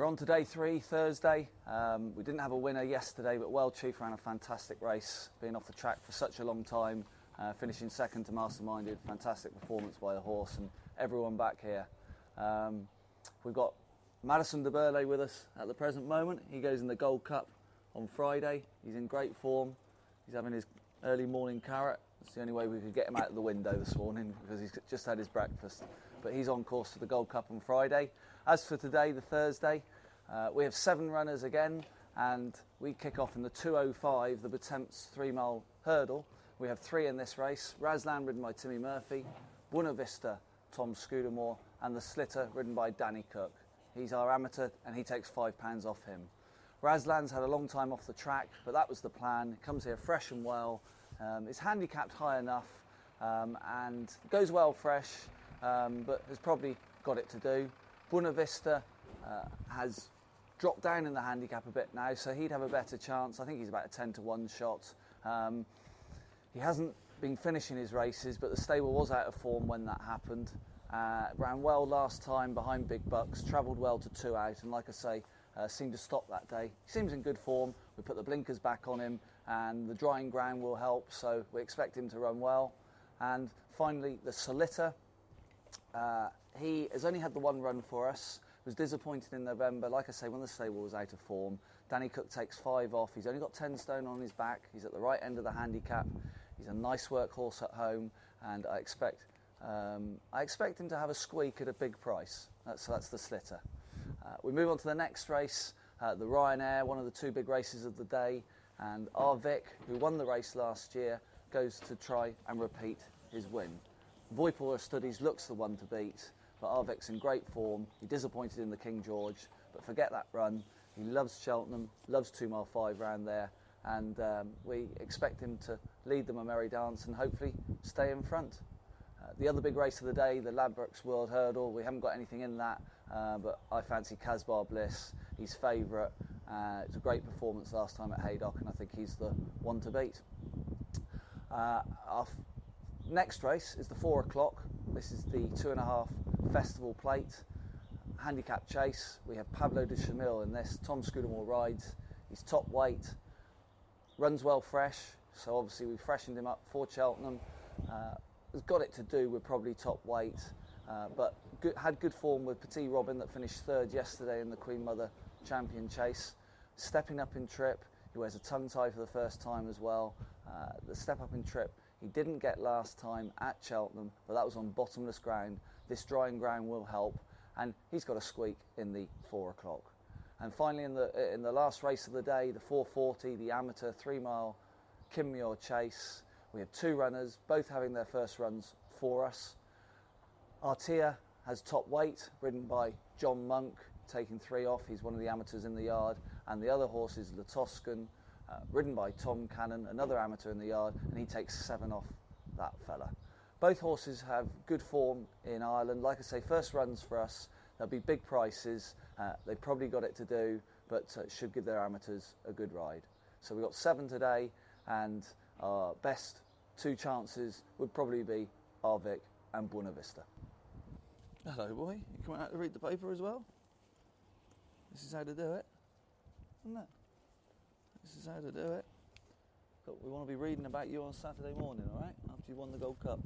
We're on to day 3, Thursday. We didn't have a winner yesterday, but Well Chief ran a fantastic race, being off the track for such a long time, finishing second to Masterminded. Fantastic performance by the horse and everyone back here. We've got Madison de Burley with us at the present moment. He goes in the Gold Cup on Friday. He's in great form. He's having his early morning carrot. That's the only way we could get him out of the window this morning because he's just had his breakfast. But he's on course for the Gold Cup on Friday. As for today, the Thursday, we have 7 runners again, and we kick off in the 2:05, the Betemps 3-mile hurdle. We have 3 in this race. Razlan, ridden by Timmy Murphy, Buena Vista, Tom Scudamore, and the Slitter, ridden by Danny Cook. He's our amateur, and he takes £5 off him. Razlan's had a long time off the track, but that was the plan. He comes here fresh and well. Is handicapped high enough and goes well fresh, but has probably got it to do. Buena Vista has dropped down in the handicap a bit now, so he'd have a better chance. I think he's about a 10-to-1 shot. He hasn't been finishing his races, but the stable was out of form when that happened. Ran well last time behind Big Bucks, travelled well to 2 out, and like I say, seemed to stop that day. He seems in good form. We put the blinkers back on him, and the drying ground will help, so we expect him to run well. And finally, the Solita. He has only had the 1 run for us. Was disappointed in November. Like I say, when the stable was out of form. Danny Cook takes 5 off. He's only got 10 stone on his back. He's at the right end of the handicap. He's a nice workhorse at home, and I expect him to have a squeak at a big price. So that's the Slitter. We move on to the next race, the Ryanair, one of the 2 big races of the day, and Arvik, who won the race last year, goes to try and repeat his win. Voipor Studies looks the one to beat, but Arvik's in great form. He disappointed in the King George, but forget that run. He loves Cheltenham, loves 2 mile 5 round there, and we expect him to lead them a merry dance and hopefully stay in front. The other big race of the day, the Ladbrokes World Hurdle, we haven't got anything in that, but I fancy Casbar Bliss. He's favourite. It's a great performance last time at Haydock, and I think he's the one to beat. Our next race is the 4 o'clock. This is the 2.5 Festival Plate handicap chase. We have Pablo de Chamil in this. Tom Scudamore rides. He's top weight, runs well fresh, so obviously we freshened him up for Cheltenham. Has got it to do with probably top weight, but had good form with Petit Robin that finished 3rd yesterday in the Queen Mother Champion Chase. Stepping up in trip, he wears a tongue tie for the first time as well. The step up in trip he didn't get last time at Cheltenham, but that was on bottomless ground. This drying ground will help, and he's got a squeak in the 4 o'clock. And finally, in the last race of the day, the 4:40, the amateur 3-mile Kinmuir Chase. We have 2 runners, both having their first runs for us. Artia has top weight, ridden by John Monk, taking 3 off. He's one of the amateurs in the yard. And the other horse is Le Toscan, ridden by Tom Cannon, another amateur in the yard, and he takes 7 off that fella. Both horses have good form in Ireland. Like I say, first runs for us. There'll be big prices. They've probably got it to do, but should give their amateurs a good ride. So we've got 7 today, and our best 2 chances would probably be Arvik and Buena Vista. Hello, boy. You coming out to read the paper as well? This is how to do it, isn't it? This is how to do it. But we want to be reading about you on Saturday morning, all right? After you won the Gold Cup.